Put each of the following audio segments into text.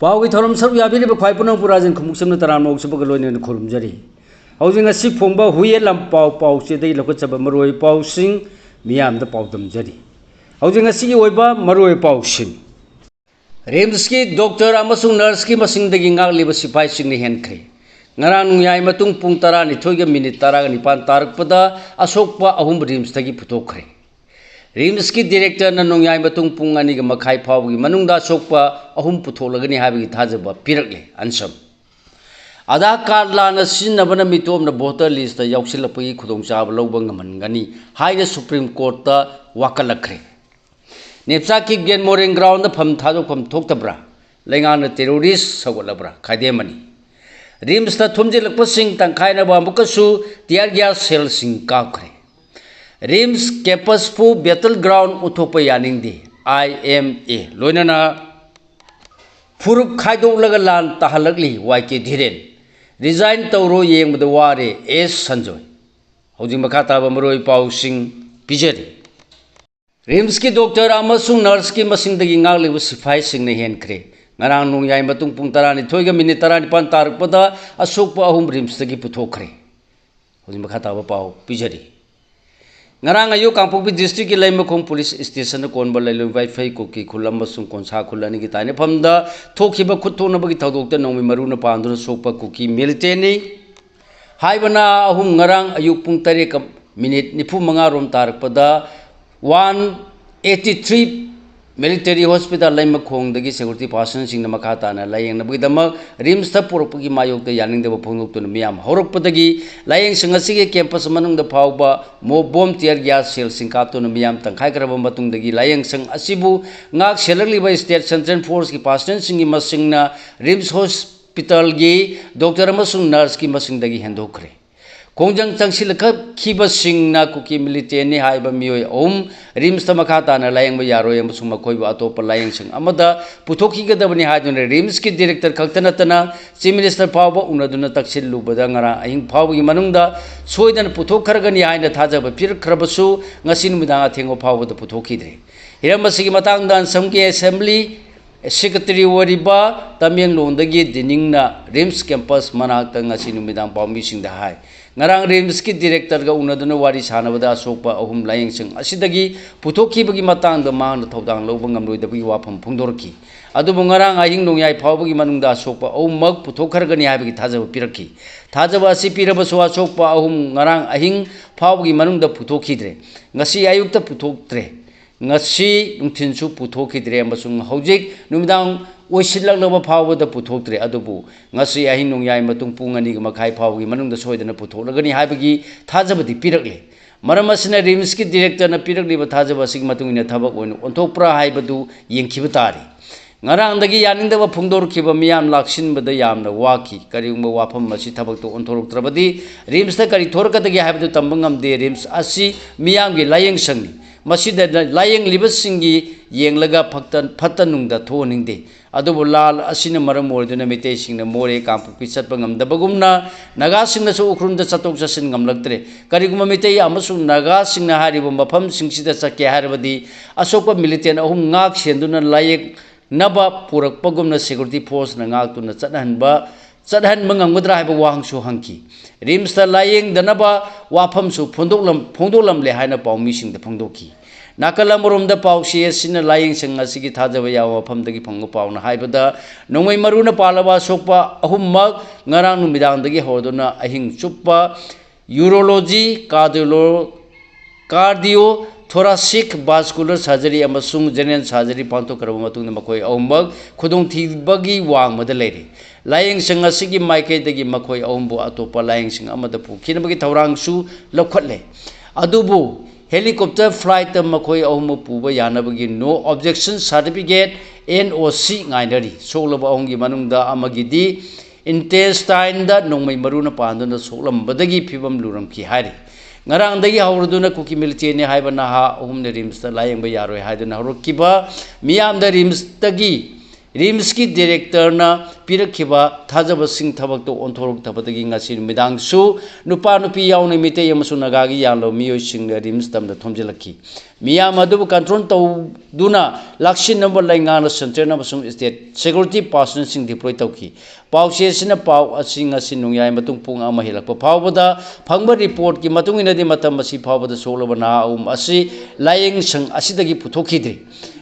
पावी theorem सब याबी ख्वाई पुनः पुराजन खुमुसम तराम मौसुबग लोइन खुरुमजरी हौजिंग असि फोंबा हुये लम पाव पाव चेदै लखचब मरोय पावसिंग मियाम द पावदमजरी हौजिंग असि ओइबा मरोय पावसिंग रिम्स की डॉक्टर अमसुंग नर्स की मसिंगदगी ngaklib सिपाई सिंग हेनख्रे ngarang nungyai matung pung 12 minute 19 tarakpada asokpa ahum rims tagi putokre rims ki director na nungyai matung pung ani ga makhai phawgi manungda asokpa ahum putholagani habigi thajaba pirakle ansam आधार card लाना सिनबना मिटोमना voter list याउसिलपगी खुदोंचाब लौबा ngमनगनी हाइना supreme court वाकलखरे नेप्सा की gain मोरेंग ground फम थादोफम थोक्तब्रा लेंगाना terrorist सगोलब्रा खादेमनी RIMS ता थुमजिलकपसिंग तंखाइनाबा अमुकसु tier gas cell सिंग काखरे RIMS campus फु battle ground उथोपा यानिंगदे IMA लोइनाना फुरुप खाइदोलगा लान ताहलगली वाइके Dhiren resign तौरो येंबद वारे S संजोय हौजिंग मखाताबा मरोय पाउसिंग पिजरी RIMS की doctor अमसुंग nurse की मसिंगदगी ngaklib सिपाई सिंगने हेनख्रे ngarang nungyai matung pung 12 minute 19 tarakpada asokpa ahum rims tagi puthokre hojing makhata ba paw pijari ngarang ayu kangpokpi district ki laimakhong police station na konba lailoi wifi ko ki khulam masung konsa khulani gi tane phamda thokhiba khutthona bagi thodok ta nomi maruna panduna sokpa ko ki militeni haibana ahum ngarang ayu pung 3 minute 95 rom tarakpada 183 military hospital laima khong dagi security person sing na makhata na layeng na bugidama rims ta poropagi mayok ta yaning de phonok tu miyam horok padagi layeng singasi ge campus manung da phawba mo bom tear gas cell sing kap tu miyam tangkhai karaba matung dagi layeng sang asibu ngak selagli ba state central force ki person sing gi masing na rims hospital gi doctor amasung nurse ki masing dagi hendokre kongjang changsilakha khiba singna kuki military haiba mioi rims ta makhata na layeng ba yaro yam sung makhoi ba atopa layeng sing amada puthoki gadabani haidun rims ki director khaktana tana chief minister pawba unaduna taksil lubada ngara ahing pawgi manungda soidan puthokhargani haina thajaba pir khrabasu ngasi numidanga thengo pawba da puthokidre hirambasigi matangda samki assembly secretary wariba Tamenglongdagi diningna rims campus manakta ngasi numidang pawmi singda hai ngarang rims ki director ga unaduna wari sanabada asokpa ahum layeng sing asidagi puthoki bagi matang da mang thodang lobang ngamroi da bagi wafam phungdorki adubu ngarang ahing nongyai phawbagi manungda asokpa ahum mak puthokhargani habagi thajaba piraki thajaba asi pirabasu asokpa ahum ngarang ahing phawbagi manungda puthokidre ngasi ayukta puthoktre ngasi nungthinsu puthokidre amasung hojik numidang oisilaknaba phawbada puthoktre adubu ngasi ahing nongyai matung pung ani ga makhai phawgi manungda soidana putholagani habagi thajabadi pirakle maram asina rims ki director na pirakliba thajaba sig matungina thabak oin onthopra haibadu yengkhiba tari ngarangdagi yaningdaba phungdorkhiba miyam laksinbada yamna waki kariungba wafam masi thabak to onthoroktrabadi rims ta kari thorkadagi haibadu tambangamde rims asi miyamgi layeng sangni masida layeng libasingi yenglaga phatanungda thoningde adubu lal asina maram orduna mitei singna more kampukpi chatpa ngamdabagumna naga singna su ukhrumda chatok chasin ngamlaktre kariguma mitei amasung naga singna hariba mafam singsida chakya haribadi asokpa militant ahum ngak senduna layek naba purakpagumna security force na ngak tuna chadhan mangamudra haiba wahangsu hangki rims ta layeng danaba wafam su phondoklam le haina pawmi singda phongdoki nakalamrom da pawsi asina layeng sing asigi thajaba yawa phamdagi phanggo pawna haibada nongmai maruna palaba sokpa ahummak ngarang numidang dagi hodona ahing chuppa urology cardio thoracic vascular surgery amasung general surgery panto karaba matungna makoi ahummak khudong thibagi wangmada leire layeng sing asigi maike dagi makoi ahumbu atopa layeng sing amada pu kinabagi thaurangsu lokhatle adubu helicopter flight makoi ahum puba yanabagi no objection certificate NOC ngainari soglaba ahungi manungda amagidi intestine da nongmai maruna panduna soglambadagi phibam luramki hari ngarangdagi hawruduna kuki military haibana ha ahumne rims ta layeng ba yaroi haiduna horokiba miyamda rims tagi rims ki director na pirakhiba thajaba sing thabak to onthorok thabadagi ngasi midang su nupa nupi yauni mite yamasu nagagi yalo miyoi sing rims tamda thomjelaki miyam adu control to duna laksin number laingana center na basum state security personnel deploy tauki pauche sina pau asing asin nungyai matung pung ama hilakpa phawbada phangba report ki matung inadi matam asi phawbada solobana asi layeng sang asidagi puthokidri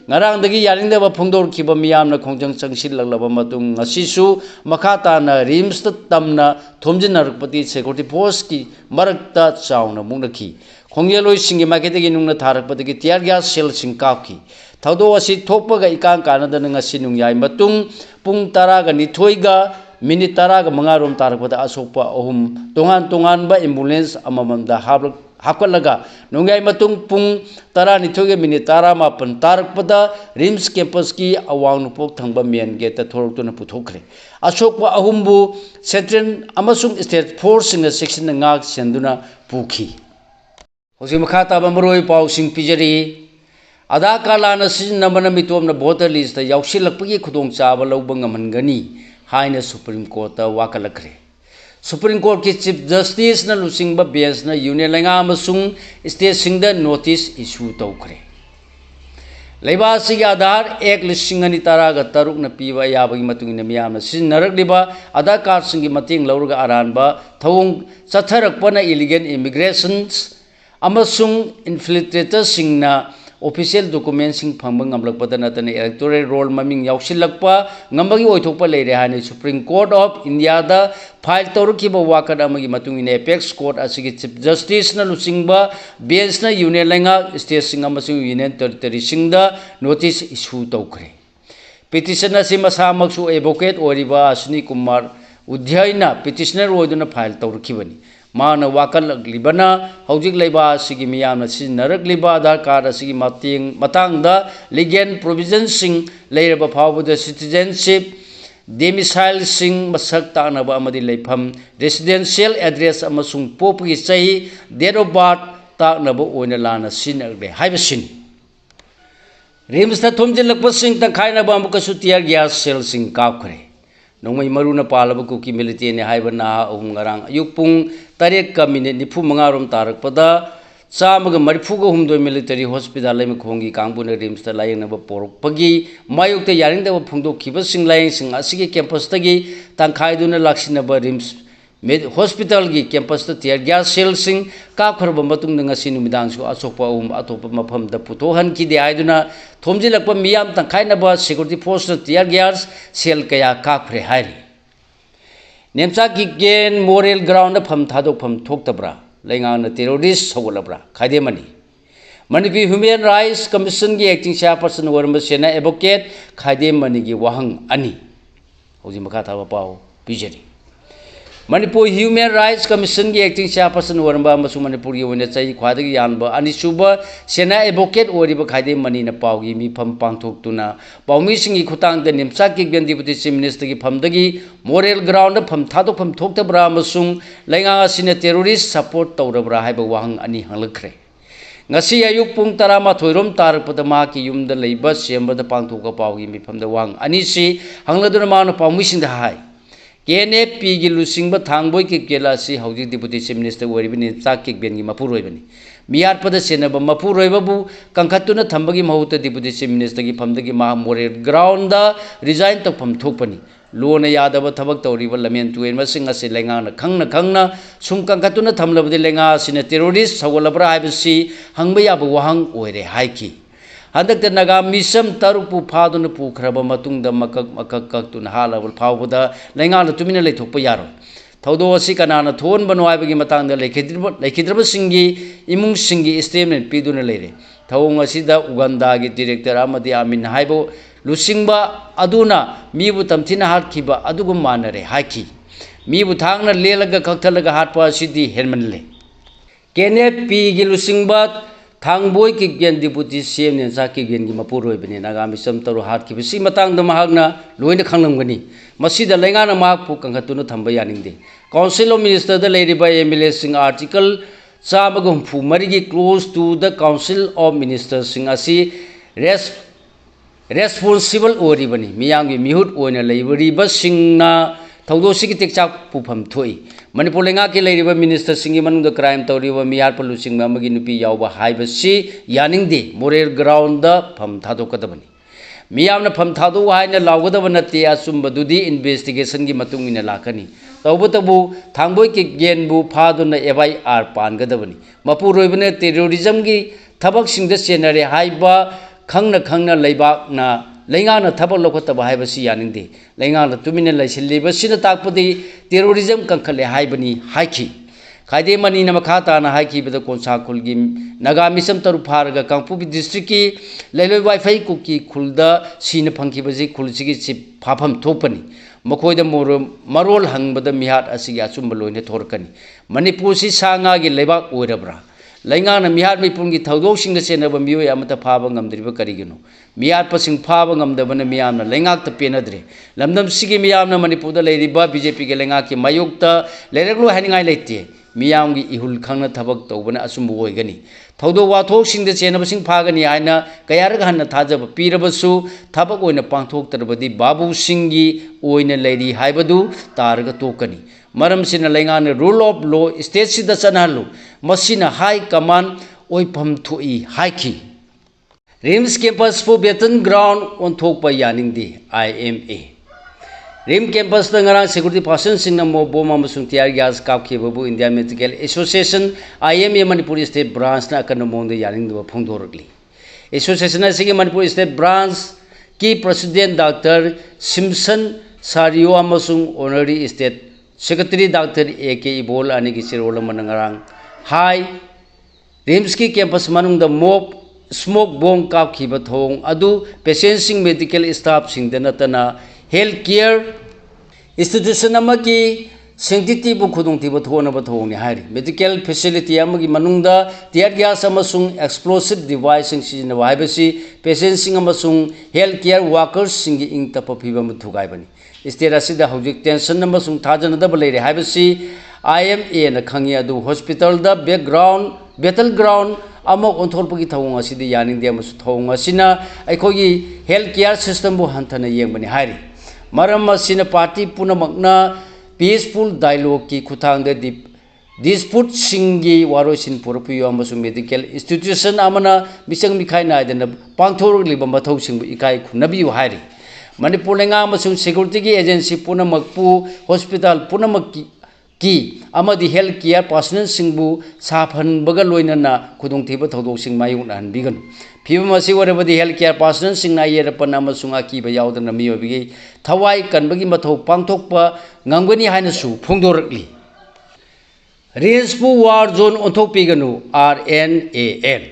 ngarang dagi yaningdaba phongdor kiba miyamna khongjang changsil laglaba matung asisu makhata na rims ta tamna thomjinarakpati security force ki marakta chauna mungnaki khongyeloi singi maketagi nungna tharakpatagi tear gas cell sing kapki thaudo asi thokpaga ikang kanadana ngasi nungyai matung pung taraga nithoiga minute taraga mangarom tarakpada asokpa ohum tongan ba ambulance amamamda hapkalaga nungyai matung pung tara nithoiga minute tara mapan tarakpada rims campus ki awang nupok thangba main gate thoroktuna puthokre asokpa ahumbu central amasung state force singa section ngak senduna pukhi hosi makhata bamroi pausing pijari Aadhaar card lana sizinabana mitomna voter list ta yausilakpagi khudongchaba lawba ngamhangani haina Supreme Court ta wakalakre Supreme Court ki Chief Justice na lusingba bench na union lenga amasung state singda notice issue tawkhre Laibasi Aadhaar ek lisingani taraga taruk na piwa yabagi matungina miyamna sizinnarakliba Aadhaar card singi mating lawraga aranba thawong chatharakpana illegal immigrations amasung infiltrators singna official documents sing phangba ngamlakpada natane electoral roll maming yausilakpa ngambagi oithokpa leire hani Supreme Court of India da file tawrukiba wakad amagi matungina apex court asigi Chief Justice na lusingba bench na union lenga state sing amasung union territory singda notice issue tawkhre petition asi masamaksu advocate oriba Ashwini Kumar Udhyayna petitioner oiduna file tawrukibani Mana wakal libana haujik laiba sigi miyamna siznarak liba Aadhaar card asigi matangda legal provisions sing leiraba phawbada citizenship domicile sing masak tanaba amadi leifam residential address amasung popgi chahi date of birth taknaba oina lana sinakbe haibasin rims ta thomjilakpa sing tangkhainaba amukasu tear gas cell sing kapkhre nongmai maruna palaba kuki military ne haibana ngarang ayupung tarik ka minute nifu mangarom tarakpada chamaga marifuga humdoi military hospital laima khongi kangbuna rims ta layengna porokpagi mayukta yaringda phungdokhiba sing layeng sing asigi campus tagi tangkhaiduna laksinaba rims hospital gi campus ta tear gas cell sing kapkharba matung ngasi numidang su asokpa atopa mafam da putohan ki de aiduna thomjilakpa miyam tangkhainaba security force ta tear gas cell kaya kapkhre hairi Nemcha ki gen moral ground pham thadok pham thoktabra laingang na terrorist sogolabra khaide mani Manipur Human Rights Commission gi acting chairperson warma sena advocate khaide mani gi wahang ani hoji makha thaba pau bijari Manipur Human Rights Commission gi acting chairperson warma masu Manipur gi wona chai khwadagi yanba ani suba sena advocate oriba khaide mani na pau gi mi pham pangthok tuna paumi singi khutang da Nemcha ki gen deputy chief minister gi phamdagi moral ground pham thadok pham thoktabra masung lainga asina terrorist support tawrabra haiba wahang ani hanglakre ngasi ayuk pung 12 rom tarakpada ma ki yumda leiba sembada pangthoka pawgi mi phamda wahang ani si hangladuna ma na paumi singda hai KNP gi lusingba thangboi ki kelasi hauji deputy chief minister waribini chak ki ben gi mapuroibani miyar pada senaba mapuroibabu kangkhatuna thambagi mahuta deputy chief minister gi phamdagi ma moral ground da resign tokpham thokpani lona yadaba thabak tawriba lamen tuen masing ase lenga na khangna sum kangkhatuna thamlabadi lenga sina terrorist sawolabra haibasi hangba yaba wahang oire haiki Hadakta naga misam tarupu phaduna pukhraba matungda makak tuna halabul phawbada lainga tumina leithokpa yaro thaudo asi kanana thon bano aibagi matangda lekhidraba singi imung singi statement piduna leire thawong asida Uganda gi director amadi Amin haibo lusingba aduna mibu tamthina hakhiba adugu manare haki mibu thangna lelaga kakthalaga hatpa asidi hermanle KNP gi lusingba Thangboi ki gen deputy CM ne sa ki gen gi mapuroi bani nagami samtaru hat ki bisi matang da mahagna loina khanglamgani masida lenga na mak pu kanghatuna thamba yaningde council of minister da leiriba MLA sing article chamagum phu marigi close to the council of ministers sing asi responsible oribani miyang gi mihut oina leibari singna thaudo sigi tekchak pufam thoi Manipur lenga ki leiriba minister singi manungda crime tawriba miyar palu sing amagi nupi yawba haibasi yaningde moral ground da pham thadokadabani मियामना फम थादो हाइना लाउगदब नते असुम्बदुदी investigation की मतुंग इना लाकनी तौबतबु थांगबोय के गेनबु फादुना FIR पानगदबनी मपुरोइबने terrorism की थबक सिंग चेनरे हाइबा खंगना खंगना लेबाकना लेंगाना थबक लौखतब हाइबसी यानिंदे लेंगाना तुमिना लैसिलिबसिना ताकपदि terrorism कंखले हाइबनी हाइखी खाइदे money नमखा ताना हाइखिबदा कोनसाखुल की नगा मिसम तरु फारगा Kangpokpi district की लेलोय वाइफाई कुकी खुलदा सीन फंखिबजी खुलसिगी चिप फाफम थोपनी मखोयदा मरोल हंगबदा मिहात असिगी अचुंब लोइने थोरकनी मणिपुर सि सांगागी लेबाक ओइरब्रा लैंगाना मिहात मिपुंगी थौदोकसिंग चेनब मियोय अमता फाबा ngamdriba karigino मियात पसिंग फाबा ngamdabana मियामना लैंगाकता पेनद्रे लमदम सिगी मियामना मणिपुरदा लेरिबा बीजेपी के लैंगाकी मायोक्ता लेरगलो हानिंगाय लेते मियामगी इहुल खंगना थबक तौबना असुंब ओइगनी थौदो वाथोकसिंग चेनबसिंग फागनी हायना कयारग हन्ना थाजब पीरबसु थबक ओइना पांथोक्तरबदी बाबू सिंगी ओइना लेरी हाइबदु तारग तोकनी मरम सिना लैंगाना रूल ऑफ लॉ स्टेट सिदा चनहलु मसिना हाई कमांड ओइफम थोई हाइखी रिम्स कैंपस फो बेटन ग्राउंड ओंथोकपा यानिंगदी IMA RIMS campus security person सिंह बोम टियर गैस कापखिबबु India medical association IMA Manipur state branch ना अकन मोंद यानिंगदब फोंदोरकली एसोसिएशन असिगी मणिपुर स्टेट ब्रांच की प्रेसिडेंट डॉक्टर सिमसन सारियो अमसुंग honorary state secretary doctor AK Ibol अनि की सिरोल मनंगरांग हाई रिम्स की कैंपस मनुंग द मोब स्मोक बोम कापखिब थोंग अदु पेशेंट सिंह मेडिकल स्टाफ सिंह दनतना हेल्थ केयर इंस्टीट्यूशन की सेंटिटी खुदोंथीब थोनब थोंगनी हाइरि मेडिकल फैसिलिटी की मनुंग टियर गैस एक्सप्लोसिव डिवाइस सिजनब हाइबसी पेशेंट सिंह हेल्थ केयर वर्कर्स सिंह इंग तप फिबम थुगाइबनी स्टेट असिदा हौजिक टेंशन थाजनदब लेरे हाइबसी IMA न खंगी अदु हॉस्पिटल द बैटल ग्राउंड अमो ओंथोरपगी थौंग असिदि यानिंगदे अमसु थौंग असिना अखोगी हेल्थ केयर सिस्टम बु हंथना येंगबनी हाइरि मरम असिना पार्टी पुनमकना पीसफुल डायलॉग की खुथांग डिस्प्यूट सिंगी वारोसिन पुरपियो अमसु मेडिकल इंस्टीट्यूशन अमना मिसंग मिखाई नायदन पांथोरलिब मथौसिंग इकाई खुनबियो हाइरि मणिपुर लेंगा अमसु सिक्योरिटी की एजेंसी पुनमकपु हॉस्पिटल पुनमक की अमदी हेल्थ केयर पर्सनल सिंगबु साफनबग लोइनना खुदोंथीब थौदोकसिंग मायुकनाहनबिगन फिबम असि वरबदी हेल्थ केयर पर्सनल सिंगना येरपन अमसुंग अकीब यावदन मियोबिगी थवाई कनबगी मथौ पांथोकपा ngamgani hainasu phongdorikli रिम्सपु वार जोन ओंथोकपिगनु RNAN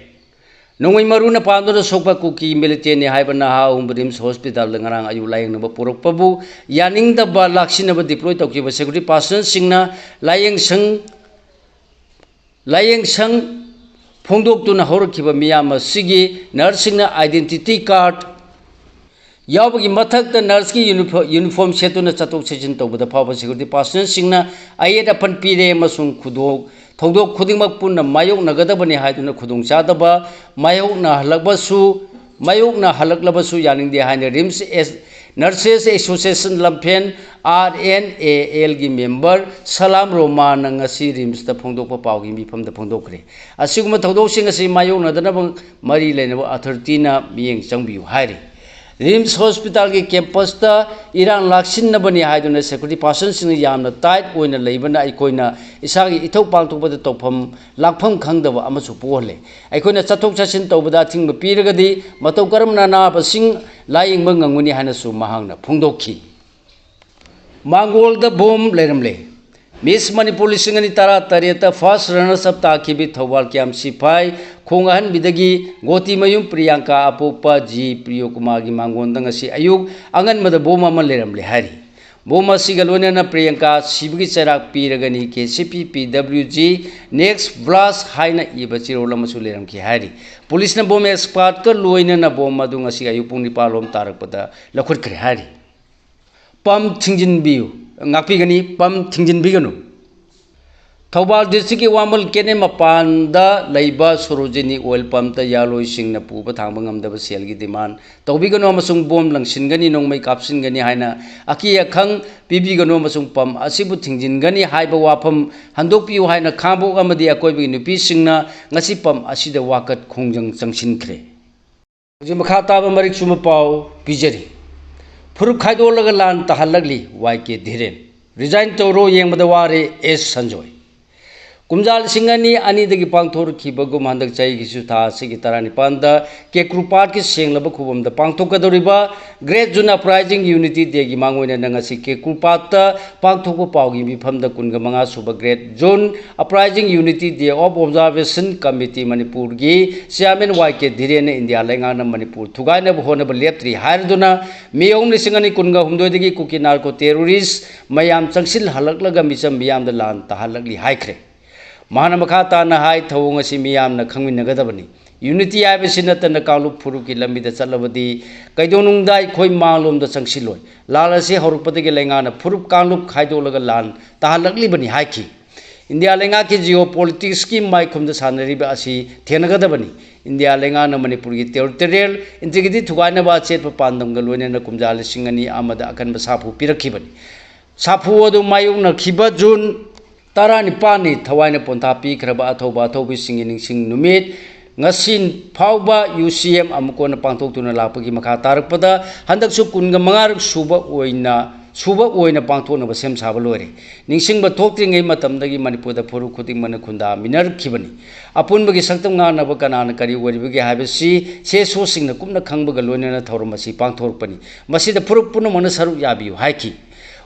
नोंगै मरुना पांदोना सोकपा कुकी मिलिटेने हाइबना हाउम RIMS hospital ngarang ayu layengna पुरकपबु यानिंगदब लाक्सिनब डिप्लॉय तौकिब सिक्योरिटी पर्सन सिंगना लायेंसंग फोंदोक्तुना हौरखिब मियाम सिगी नर्सिंगना आइडेंटिटी कार्ड यावगी मथक नर्स की यूनिफॉर्म सेटुना चतोक सेजिन तौबदा फाव सिक्योरिटी पर्सन सिंगना आयेद अपन पीरे मसुंग खुदोक थौदोक खुदिंगमक पुन्ना मायोकनगदबनि हाइदुना खुदोंग चादबा मायोकना हलकलबसु यानिंगदे हाइना रिम्स नर्सेस एसोसिएशन लम्फेन RNAL की मेंबर सलाम Roman ngasi RIMS the फोंदोकपा Pawgi मिफमद फोंदोकरे असिगुम थौदोकसिंग असि मायोकनदनब मरी लेनब अथॉरिटी ना मियेंग चंगबियु हाइरि रिम्स हॉस्पिटल के कैंपस इरान लाक्सिनबनी हाइदुना सिक्योरिटी पर्सन सिंग यामना टाइट ओइना लेबना अइकोइना इसागी इथौ पांगथोकबद तौफम लाखफम खंगदब अमसु पोहले अइकोइना चथोक चसिन तौबदा थिंग पीरगदी मतौ करमना नाबसिंग लायिंग nganguni हाइनासु महांगना फोंदोखी मांगोल द बोम लेरमले मिस मणिपुर लिसिंग अनि तारा तरेता फर्स्ट रनर्स अप ताखिबि थौबाल क्याम सिपाई खोंगहन बिदगी गोती मयुम प्रियंका अपोपा जी प्रियो कुमार की मांगोंदंग असि अयुग अंगन मद बोम अम लेरमले हारि बोम असिगा लोनेना प्रियंका सिबगी चराक पीरगनी KCP PWG नेक्स्ट ब्लास्ट हाइना इबचिरोल अमसु लेरमखि हारि पुलिस न बोम एक्सपर्ट का लोइनना बोम अदुंग असि अयुग पुंग निपालोम तारकपदा लखुटखरे हारि पम थिंजिनबियु ngakpigani pam thingjinbiganu Thoubal district की वामल केने मपान लैबा सरोजिनी ऑयल पंप यालोई सिंगना पुब थांब ngamdaba सेल की डिमांड तौबिगनो अमसुंग बोम लंगसिनगनी नोंमै कापसिनगनी हाइना अकी अखंग पिबिगनो अमसुंग पम असिबु थिंजिनगनी हाइबा वाफम हंदोकपियु हाइना खाबोक अमदि अकोइबि नुपि सिंगना ngasi पम असिदा वाकत खोंजंग चंगसिनख्रे मखा ताब मरिक सुम पाव पिजरी फुरुप खाइदोलग लान तहलगली वाई के धीरेन रिजाइन तौरो येंबदा वारे एस संजोय कुमजाल सिंगनी अनिदगी पांथोरखिबगुम हंदक चाइगिसु था सिगी तरानिपानदा केक्रुपाट की सेंगलब खुबमदा पांथोकदोरिबा great June uprising unity day की मांगोइना नंगसी केक्रुपाट पांथोको पावगी मिफमदा कुनगा मंगा सुब great June uprising unity day of observation committee Manipur की chairman Y K Dhiren India लेंगाना मणिपुर थुगाइनब होनब लेप्त्री हायरदुना मियोंग लिसिंगनी कुनगा हुमदोइदगी कुकी नार्को टेररिस्ट मयाम चंगसिल हलकलगा मिसम मियामदा लान तहलगली हाइख्रे महान मखा ताना हाई थवोंग असि मियामना खंगमिनगदबनी यूनिटी आइबसि नतन कालुप फुरुकी लंबिदा चलबदी कैदोनुंगदा इखोय मांगलोमदा चंगसिलोय लाल असि हरुपदगी लेंगाना फुरुप कालुप खाइदोलगा लान तहलगलिबनी हाइखि इंडिया लेंगा की जियोपॉलिटिक्स की माइखुमदा सानरिबा असि थेनगदबनी इंडिया लेंगाना मणिपुर की टेरिटोरियल इंटीग्रिटी थुगाइनबा चेतप पांदमगा लोइनेना कुमजाल सिंगनी आमदा अकनबा साफु पिरखिबनी साफु अदु मायोंगनखिबा जुन तारा Nipani थवाइन पोंथा पीखरबा अथौबा अथौबी सिंगी निंसिंग नुमित ngasi phauba UCM amkon pangthokuna lapagi makha tarakpada handaksu kunga mangaruk suba oina pangthokna ba sem saba lore ningsingba thoktingai matamdagi manipurda phoru khuting mana khunda minar khibani apunbagi saktam nga naba kanana kari oribagi habisi se so singna kumna khangbaga loinana thormasi pangthorpani masida phuruk punu mana saru yabiu haiki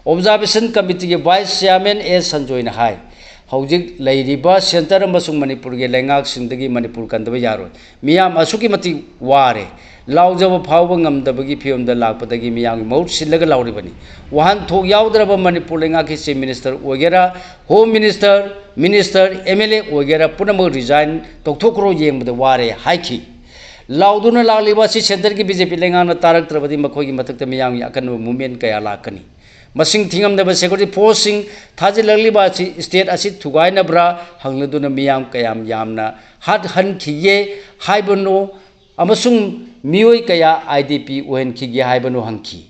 observation committee के vice chairman S संजोयना हाई हौजिक लैरिबा centre अमसुंग मणिपुर के लेंगाक सिंदगी मणिपुर कंदब यारोय मियाम असुकी मति वारे लाउजब फावब ngamdabagi फियमदा लाकपदगी मियाम मौत सिलगा लाउरिबनी वहान थोक याउद्रब मणिपुर लेंगा की चीफ मिनिस्टर ओगेरा होम मिनिस्टर एमएलए ओगेरा पुनम रिजाइन तोक्थोक्रो येंबदा वारे हाइखि लाउदुना लालिबा सि सेंटर की बीजेपी लेंगाना तारकत्रबदी मखोगी मतकत मियाम अकन मूवमेंट कया लाकनी मसिंग थिंगमदब सिक्योरिटी फोर्सिंग थाजिलगलिबा स्टेट असि थुगाइनब्रा हंगलदुना मियाम कयाम यामना हाथ हनखिगे हाइबनो अमसुंग मियोय कया आईडीपी ओहनखिगे हाइबनो हंखि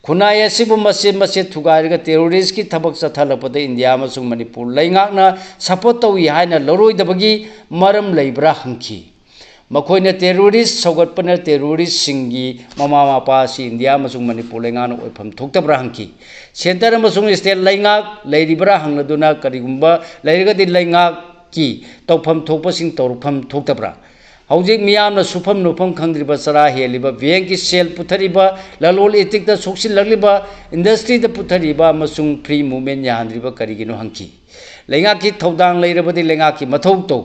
खुनाय असिबु मसे थुगाइरगा टेररिस्ट की थबक चथलपद इंडिया अमसुंग मणिपुर लेंगाकना सपोर्ट तौई हाइना लरोइदबगी मरम लैब्रा हंखि मखोइना टेररिस्ट सौगटपना टेररिस्ट सिंगी ममा मापा सि इंडिया मसुंग मणिपुर लेंगाना ओइफम थोक्तब्रा हंखि सेंटर मसुंग स्टेट लेंगाक लैरिब्रा हंगलदुना करिगुंबा लैरगदि लेंगाक की तौफम थोकपसिंग तौरफम थोक्तब्रा हौजिक मियामना सुफम नुफम खंगद्रिबा सरा हेलिबा बैंक की सेल पुथरिबा ललोल इतिकता सोक्सिलगलिबा इंडस्ट्री द पुथरिबा मसुंग फ्री मूवमेंट याहंद्रिबा करिगिनो हंखि लेंगाक की थौदांग लैरबदि लेंगाक की मथौ तौ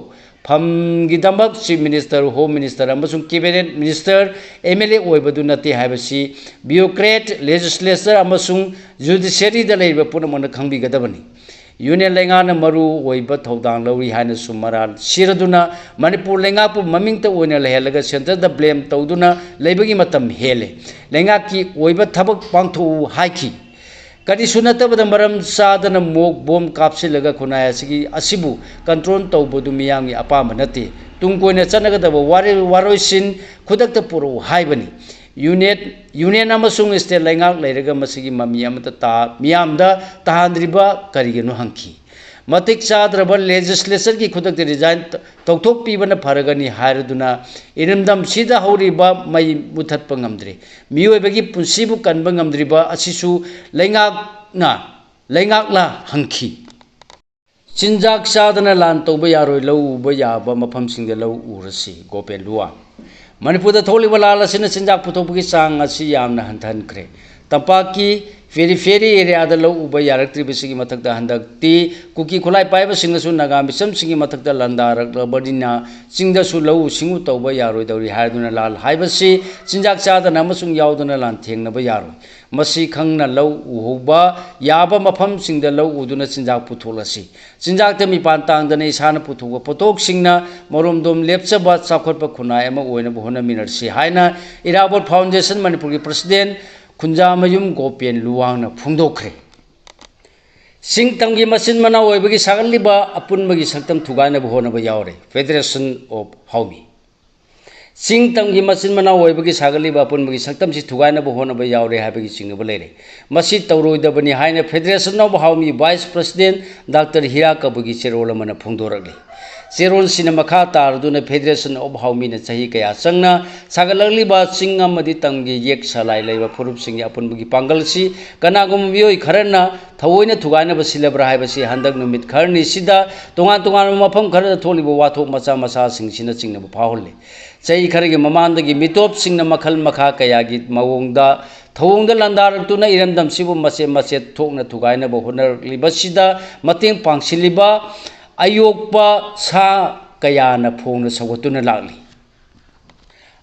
फम गिदमक चीफ मिनिस्टर होम मिनिस्टर अमसुंग कैबिनेट मिनिस्टर एमएलए ओइबदु नते हाइबसी ब्यूरोक्रेट लेजिस्लेचर अमसुंग जुडिशियरी द लैबा पुनमन खंबिगदबनी यूनियन लेंगाना मरु ओइबा थौदांग लौरी हाइना सुमरा सिरदुना मणिपुर लेंगापु ममिंगता ओइना लहेलगा सेंटर द ब्लेम तौदुना लैबगी मतम हेले लेंगा की ओइबा थबक पांथो हाइखि करिसु नतबद मरम सादन मोक बोम कापसिलगा खुनाय असिबु कंट्रोल तौबदु मियांगी अपाम नते तुंगकोइना चनगदब वारोइसिन खुदक्ता पुरो हाइबनी यूनियन अमसुंग स्टेट लेंगाक लैरगा मसिगी ममी अमता मियामदा तहांद्रिबा करिगनु हंखि मतिक चाद्रब लेजिस्लेचर की खुदक रिजाइन तौथोक पीबना फरगनी हायरदुना इरमदम सिदा हौरिबा मई मुथत्प ngamdri मियोइबगी पुंसिबु कनबा ngamdriba असिसु लेंगाकला हंखि चिंजाक चादना लान तौबा यारोय लौ उबा याबा मफमसिंग लौ उरसि गोपेन लुआ मणिपुर थोलिबा लाल असिना चिंजाक पुथोपगी चांग असि यामना हंथनख्रे तंपाकी फेरी एरिया लौ उब यारक्ट्रिबसिगी मथक्ता हंदक्ति कुकी खुलाई पाइबा सिंगसु नागा मिसम सिंगी मथक्ता लंदारक्लबदिना चिंगदसु लौ सिंगु तौबा यारोइदौरि हायदुना लाल हाइबसि चिंजाक चादना अमसुंग याउदुना लान थेंगनबा यारोइ मसी खंगना लौ उहोबा याबा मफम सिंगद लौ उदुना चिंजाक पुथोलसि चिंजाक मिपान तांगदना इसाना पुथोबा पोतोक सिंगना मरोमदोम लेपचबा चाखोटबा खुनाय अमा ओइनबा होनमिनरसि हाइना इराबोट फाउंडेशन मणिपुर की प्रेसिडेंट खुंजामयुम गोपेन लुवांगना फुंगदोखरे सिंगतमगी मसिन मना ओइबगी सागलिबा अपुनबगी सक्तम थुगाइनबा होनबा यावरे फेडरेशन ऑफ हाउमी सिंगतमगी मसिन मना ओइबगी सागलिबा अपुनबगी सक्तम सि थुगाइनबा होनबा यावरे हाबगी चिंगबा लेरे मसि तौरोइदबनी हाइना फेडरेशन ऑफ हाउमी वाइस प्रेसिडेंट डॉक्टर हीरा कबुगी चेरोल मना फुंगदोरगले चेरोल मखा तारदुना फेडरेशन ऑफ हाउमी चाही कया संगना सागलगलिबा चिंग अमदि तंगी येक सलाई लेबा फुरुप सिंगी अपुनबगी पांगलसी कनागुम मियोय खरना थवोइना थुगाइनबा सिलेब्रा हाइबसी हंदक नुमित खरनी सिदा तोंगान तोंगान मफम खरदा थोलिबा वाथोक मचा मचा सिंगसिना चिंगनबा फाहोले चाही खरगी ममानदगी मितोप सिंगना मखल मखा कयागी मवोंगदा थवोंगदा लंदारक्तुना इरमदम सिबु मचे मचे थोकना थुगाइनबा होनरलिबसिदा मतेंग पांगसिलिबा अयोगपा सा कयाना फोंगना सवतुना लागली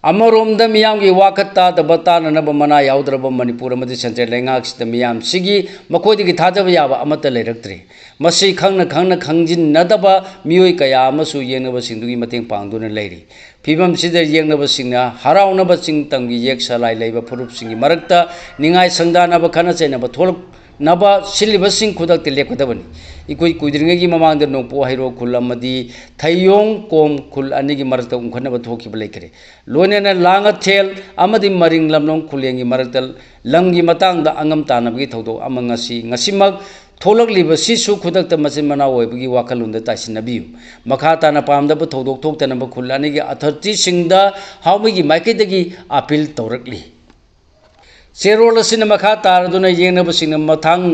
अमरोमदा मियामगी वाखत तादबा ताननबा मना याउद्रबा मणिपुर अमदि सेंट्रल लेंगाक्सिदा मियाम सिगी मखोइदगी थाजबा याबा अमता लेरक्त्रे मसी खंगना खंगना खंजिनदबा मियोय कया अमसु येंगनबा सिंदुगी मतेंग पांगदुना लेरी फिबम सिदा येंगनबा सिंगना हराउनबा चिंग तंगी येक सलाई लेबा फुरुप सिंगी मरक्ता निंगाय संगदानबा खना चैनबा थोलक नबा सिलिबसिंग खुदक लेकदबनी इकोई कुइद्रिंगगी ममांग नोंपो हाइरो खुल अमदि थैयोंग कोम खुल अनिगी मरक्त उंखनबा थोखिबा लेकरे लोनेना लांग थेल अमदि मरिंग लमनोंग खुलेंगी मरक्त लंगी मतांगदा अंगम तानबगी थौदो अमंगसी ngasimak थोलकलिबा सिसु खुदक मचिन मना ओइबगी वाखलुंदा तासिनबियु मखा ताना पामदबा थौदोक थोक्तनबा खुल अनिगी अथॉरिटी सिंगदा हाउमिगी माइकेदगी अपील तौरकली चेरोल मखा तारदुना येंगनबसिंग मथांग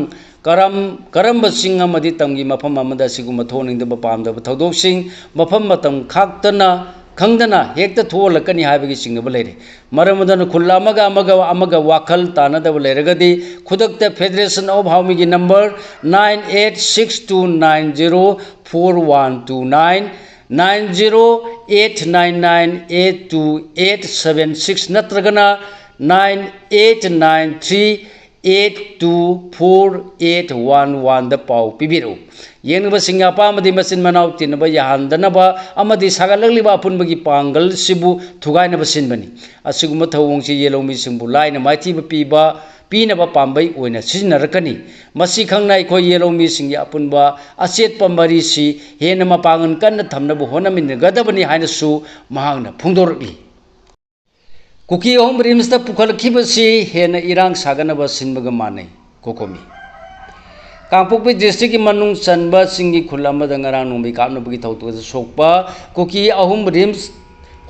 करम सिंग अमदि तंगी मफम अमदा सिगुम थोनिंगदबा पामदबा थौदोकसिंग मफम मतम खाक्तना खंगदना हेक्ता थोलकनी हाइबगी सिंगबा लेरे मरमदन खुल्ला अमगा वाखल तानदबा लेरगदी खुदकता फेडरेशन ऑफ हाउमिगी नंबर 9862904129 9089982876 नत्रगना 9893824811 द पाउ पिबिरो येंगबा सिंगा पामदि मचिन मनाव तिनबा याहांदनबा अमदि सागलगलिबा अपुनबगी पांगल सिबु थुगाइनबा सिनबनी असिगुम थवोंगसि येलोमी सिंबु लाइना माइथिबा पीबा पीनबा पांबै ओइना सिजनरकनी मसी खंगना इखोय येलोमी सिंगी अपुनबा अचेतपा मरीसि हेन मपांगन कन्न थमनबु होनमिनगदबनी हाइनसु महांगना फुंदोरकली कुकी अहम रिम्सदा पुखलखिबसी हेन इरांग सागनबा सिनबगा मानै कोकोमी कांगपोकपी डिस्ट्रिक्ट की मनुंग चनबा सिंगी खुलामदा ngarang नोंबी कापनबगी थौतुगदा सोकपा कुकी अहम रिम्स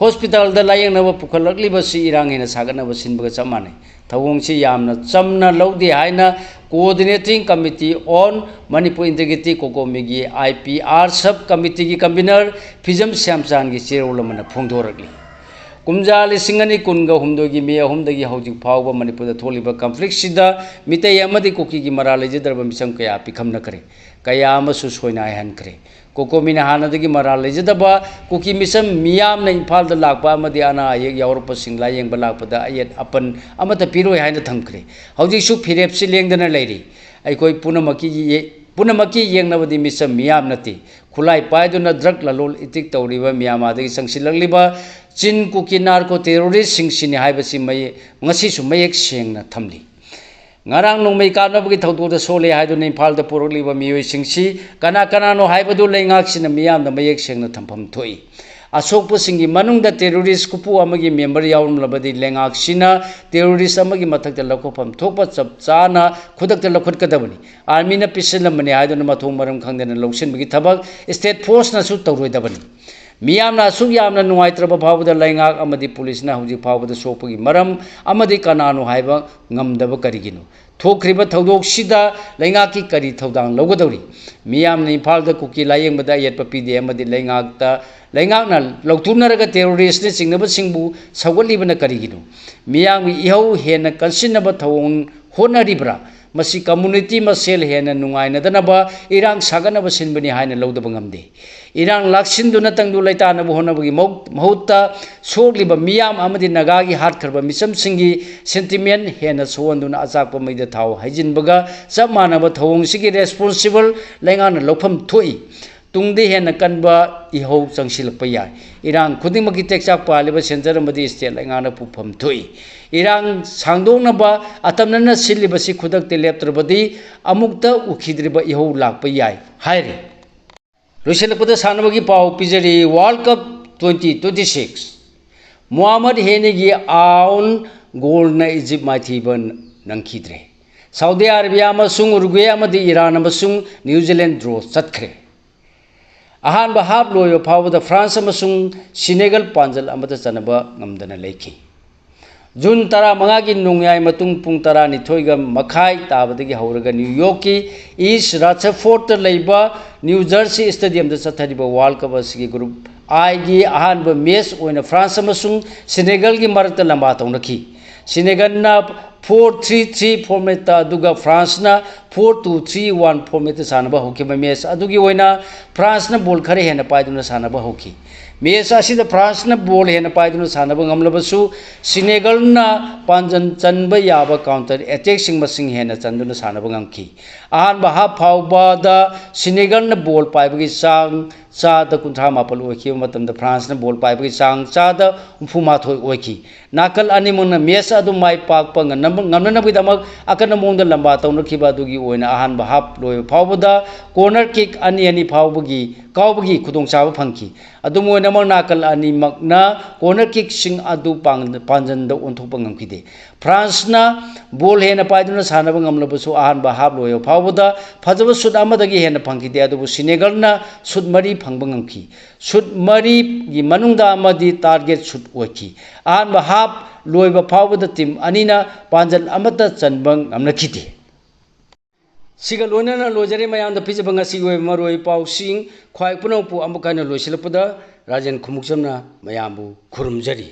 हॉस्पिटल दा लायंगनबा पुखलखलिबसी इरांग हेन सागनबा सिनबगा चप मानै थवोंगसी यामना चमना लौदे हाइना coordinating committee on Manipur integrity कोकोमीगी IPR सब कमिटी की कन्वीनर फिजम श्यामचांद की चेरोलमना फोंदोरकली कुमजा लिसिंगनी कुनगा हुमदोगी मे अहुमदगी हौजिक फावबा मणिपुर थोलिबा कॉन्फ्लिक्ट सिदा मितै अमदि कुकी की मरा लेजदरबा मिसम कया पिखमना करे कया अमसु सोइना हनखरे कोकोमीना हानदगी मरा लेजदबा कुकी मिसम मियामना इम्फालदा लाकपा अमदि अना आयेक यावरपा सिंगला येंगबा लाकपदा अयत अपन अमता पिरोय हाइना थंखरे हौजिकसु फिरेपसि लेंगदना लेरी अइकोय पुनमकी येंगनबदी मिसम मियाम नति खुलाई पाइदुना ड्रग ललोल इतिक तौरिबा मियामादगी संगसिलगलिबा चिन कुकी नार्को टेरोरिस्ट सिंगसिनि हाइबसि मय ngasisu mayek sengna thamli ngarang nongmei kanabagi thaudoda sole haiduna imphal da porokliba miyoi singsi kana no haibadu leingak sina miyam da mayek sengna thampham thoi asokpa singi manungda terrorist kupu amagi member yaum labadi lengak sina terrorist amagi mathakta lakopam thokpa chapchana khudakta lakhut kadabani army na piselamani haiduna mathong maram khangdena lawsin bagi thabak state force na su tawroidabani मियामना असुक यामना नुवाइत्रबा फावदा लैंगाक अमदि पुलिसना हुजि फावदा सोपगी मरम अमदि कनानो हाइबा ngamdaba karigino थोखरिबा थौदोक सिदा लैंगाकी करी थौदांग लौगदौरी मियामना इम्फालदा cookie लायेंगबदा येटपा पीदे अमदि लैंगाकना लौथुनरगा terrorist ने चिंगनबा सिंगबु सौगलिबना करिगिनो मियामगी इहौ हेन कंसिनबा थौंग होनरिब्रा मसी community मसेल हेन नुंगाइनदनबा इरांग सागनबा सिनबनी हाइना लौदबा ngamde इरांग लाक्सिनदुना तंगदु लैतानबु होनबगी महुत्ता सोगलिबा मियाम अमदि नगागी हातखरबा मिसम सिंगी sentiment हेन सोवंदुना अचाकपा मैदा थाव हाइजिनबगा सब मानबा थौंगसिगी रेस्पोंसिबल लैंगाना लौफम थोई तुंगदे हेन कनबा इहौ चंगसिलपा याय इरांग खुदिमगी टेक्चाक पालिबा सेंटर अमदि स्टेट लैंगाना पुफम थोई इरांग सांगदोंगनबा अतमनना सिलिबसी खुदकते लेप्त्रबदी अमुक्ता उखिद्रिबा इहौ लाकपा याय हाइरे लोइसलपदा सानबगी पाव पिजरी वर्ल्ड कप 2026 मोहम्मद हेनेगी आउन गोलना इजिप्ट माइथिबन नंखिद्रे सऊदी अरेबिया अमसुंग उरुग्वे अमदि ईरान अमसुंग न्यूजीलैंड ड्रॉ चतखरे अहानबा हाफ लोयो फावदा फ्रांस अमसुंग सिनेगल पांजल अमता चनबा ngamdana लेखि जून 15 की नोंयाय मतुंग पुंग 12 गा मखाई ताबदगी हौरगा न्यूयॉर्क की ईस्ट रथफोर्ड लेबा न्यू जर्सी स्टेडियम द चथरिबा वर्ल्ड कप असगी ग्रुप आई की अहानबा मैच ओइना फ्रांस अमसुंग सिनेगल की मरकता लंबा तौनखी सिनेगल ना 4-3-3 फॉर्मेट अदुगा फ्रांस ना 4-2-3-1 फॉर्मेट सानबा होकी मैच अदुगी ओइना फ्रांस ना बॉल खरे हेना पाइदुना सानबा होकी मैच असिदा फ्रांस ना बॉल हेना पाइदुना सानबा ngamlabsu सिनेगल ना पांजन चनबा याबा काउंटर अटैक सिंग मसिंग हेना चंदुना सानबा ngamki अहानबा हाफ फावबादा सिनेगल ना बॉल पाइबगी सांग चाद 38 ओखी मतमदा फ्रांस ना बॉल पाइबगी सांग चाद 34 ओखी नाकल अनिमंगना मैच अदु माइ पाकपा ngamnabidamag akana mongda lamba taunakhiba adugi oina ahanba half loi फावबदा कॉर्नर किक अनि अनि फावबगी कावबगी खुदोंचाबा फंखी अदुम ओइना मग नाकल अनि मगना कॉर्नर किक सिंग अदु पांजन ओंथोपा ngamखिदे फ्रांस ना बॉल हेना पाइदुना सानबा ngamlabsu ahanba half loi फावबदा फजबा सुट अमदगी हेना फंखिदे अदुबु सिनेगल ना सुट मरी फंगबा ngamखि सुट मरी gi manungda amadi target shot ओखि ahanba half लोइबा फावबदा टीम अनिना पांजल अमता चनबा ngamnakhiде सिगा लोइना लोजरे मयाम द पिजबा ngasi ओइ मरोइ पाउसिंग ख्वाइ पुनौपु अमुकाना लोइसिलपदा राजन खुमुक्समना मयामबु खुरुमजरी।